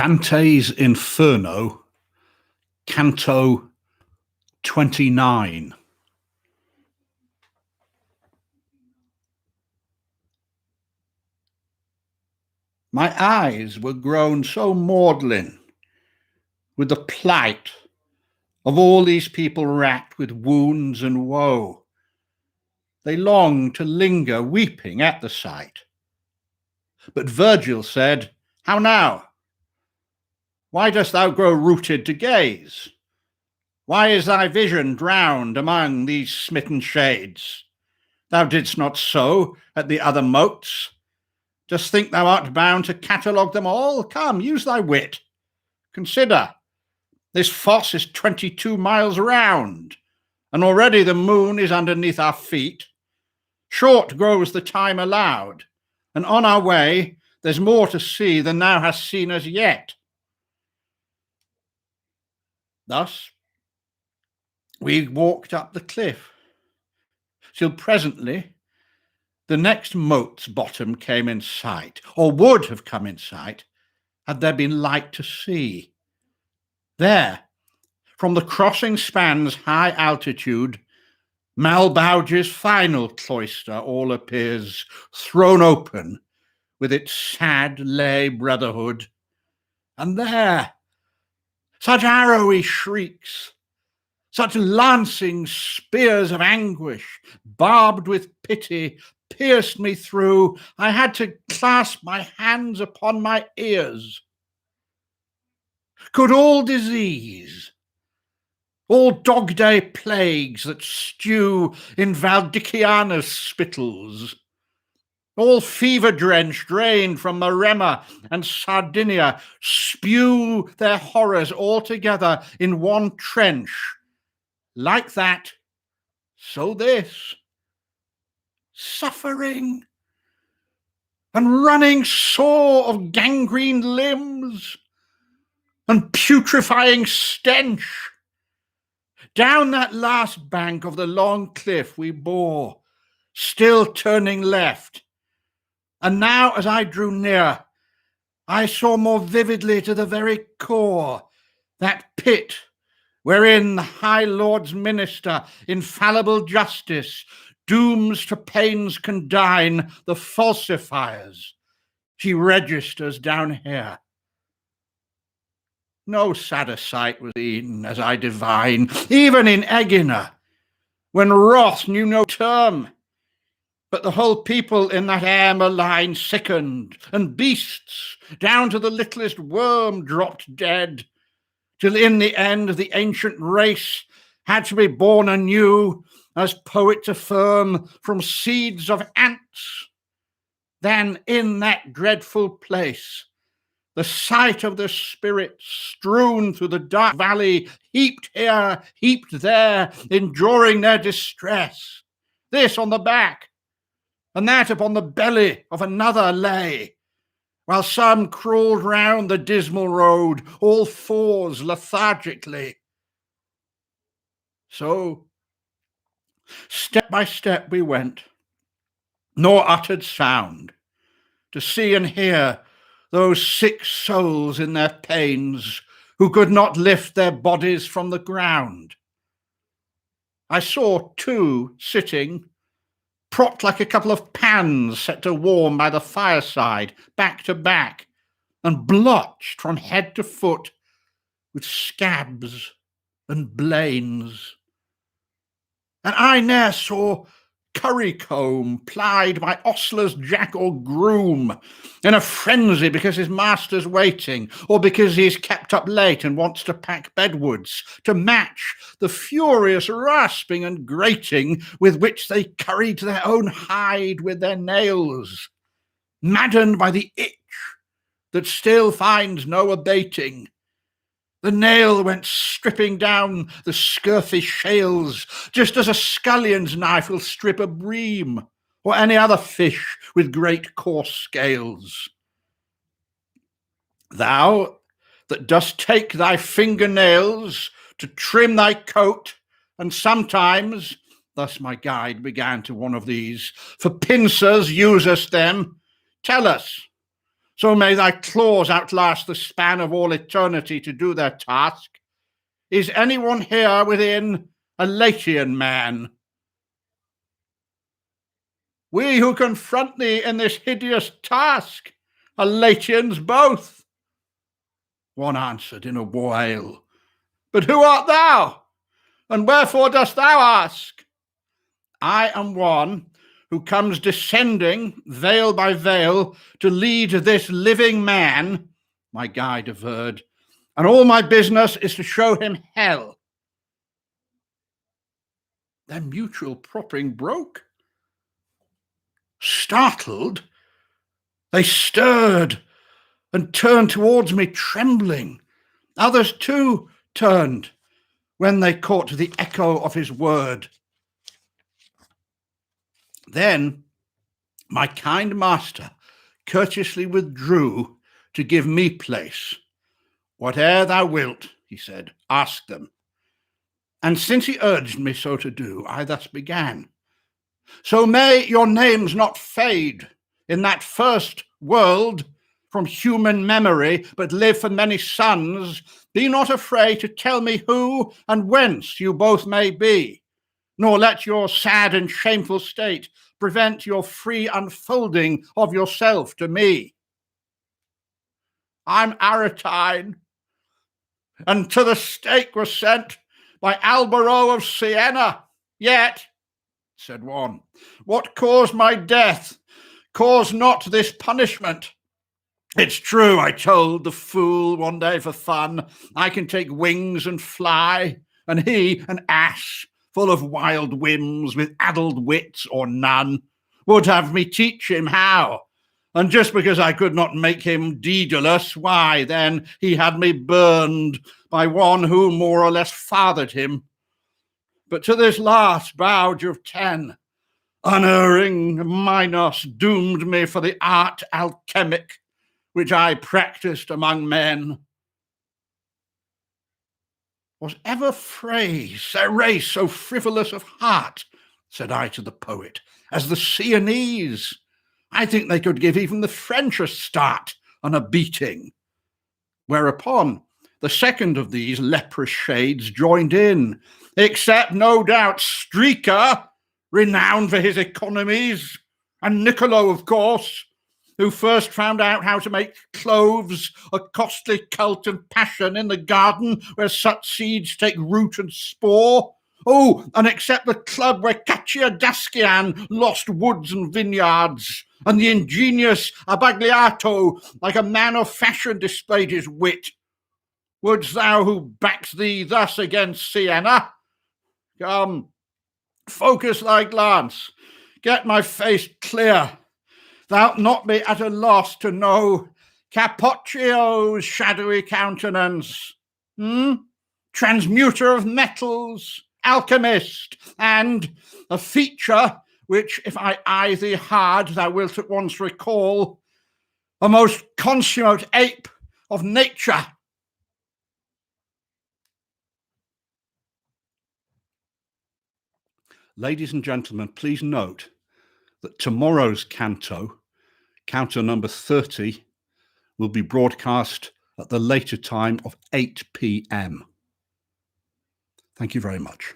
Dante's Inferno, Canto 29. My eyes were grown so maudlin with the plight of all these people racked with wounds and woe. They longed to linger weeping at the sight. But Virgil said, "How now? Why dost thou grow rooted to gaze? Why is thy vision drowned among these smitten shades? Thou didst not sow at the other moats. Dost think thou art bound to catalogue them all? Come, use thy wit. Consider, this fosse is 22 miles round, and already the moon is underneath our feet. Short grows the time allowed, and on our way there's more to see than thou hast seen as yet." Thus we walked up the cliff, till presently the next moat's bottom came in sight, or would have come in sight, had there been light to see. There, from the crossing span's high altitude, Malbouge's final cloister all appears, thrown open with its sad lay brotherhood. And there, such arrowy shrieks, such lancing spears of anguish, barbed with pity, pierced me through. I had to clasp my hands upon my ears. Could all disease, all dog-day plagues that stew in Valdiciana's spittals, all fever-drenched rain from Maremma and Sardinia spew their horrors all together in one trench? Like that, so this. Suffering and running sore of gangrened limbs and putrefying stench. Down that last bank of the long cliff we bore, still turning left. And now, as I drew near, I saw more vividly to the very core that pit wherein the High Lord's minister, infallible justice, dooms to pains condign the falsifiers he registers down here. No sadder sight was seen, as I divine, even in Egina, when wrath knew no term, but the whole people in that air malign sickened, and beasts, down to the littlest worm, dropped dead, till in the end the ancient race had to be born anew, as poets affirm, from seeds of ants. Then in that dreadful place, the sight of the spirits strewn through the dark valley, heaped here, heaped there, enduring their distress, this on the back, and that upon the belly of another lay, while some crawled round the dismal road, all fours lethargically. So, step by step we went, nor uttered sound, to see and hear those sick souls in their pains, who could not lift their bodies from the ground. I saw two sitting, propped like a couple of pans set to warm by the fireside, back to back, and blotched from head to foot with scabs and blains. And I ne'er saw currycomb plied by ostler's jack or groom in a frenzy because his master's waiting, or because he's kept up late and wants to pack bedwards to match the furious rasping and grating with which they curried their own hide with their nails, maddened by the itch that still finds no abating. The nail went stripping down the scurfy shales, just as a scullion's knife will strip a bream, or any other fish with great coarse scales. Thou that dost take thy fingernails to trim thy coat, and sometimes, thus my guide began to one of these, for pincers usest them, tell us, So may thy claws outlast the span of all eternity to do their task. Is anyone here within a Latian man? We who confront thee in this hideous task are Latians both. One answered in a wail, But who art thou? And wherefore dost thou ask? I am one who comes descending, veil by veil, to lead this living man, my guide averred, and all my business is to show him hell. Their mutual propping broke. Startled, they stirred and turned towards me trembling. Others too turned when they caught the echo of his word. Then my kind master courteously withdrew to give me place. Whate'er thou wilt, he said, ask them. And since he urged me so to do, I thus began. So may your names not fade in that first world from human memory, but live for many sons. Be not afraid to tell me who and whence you both may be, nor let your sad and shameful state prevent your free unfolding of yourself to me. I'm Aretine, and to the stake was sent by Albaro of Siena. Yet, said one, what caused my death? Cause not this punishment. It's true, I told the fool one day for fun, I can take wings and fly, and he, an ass, full of wild whims, with addled wits or none, would have me teach him how. And just because I could not make him Daedalus, why, then he had me burned by one who more or less fathered him. But to this last bouge of 10, unerring Minos doomed me for the art alchemic, which I practiced among men. Was ever phrase, a race so frivolous of heart, said I to the poet, as the Sienese? I think they could give even the French a start and a beating. Whereupon the second of these leprous shades joined in, except no doubt Streaker, renowned for his economies, and Niccolo, of course, who first found out how to make cloves a costly cult and passion in the garden where such seeds take root and spore. Oh, and except the club where Cacciadascian lost woods and vineyards, and the ingenious Abagliato, like a man of fashion, displayed his wit. Wouldst thou who backs thee thus against Siena? Come, focus thy glance, get my face clear. Thou'lt not be at a loss to know Capoccio's shadowy countenance, transmuter of metals, alchemist, and a feature which, if I eye thee hard, thou wilt at once recall, a most consummate ape of nature. Ladies and gentlemen, please note that tomorrow's Canto number 30, will be broadcast at the later time of 8 p.m. Thank you very much.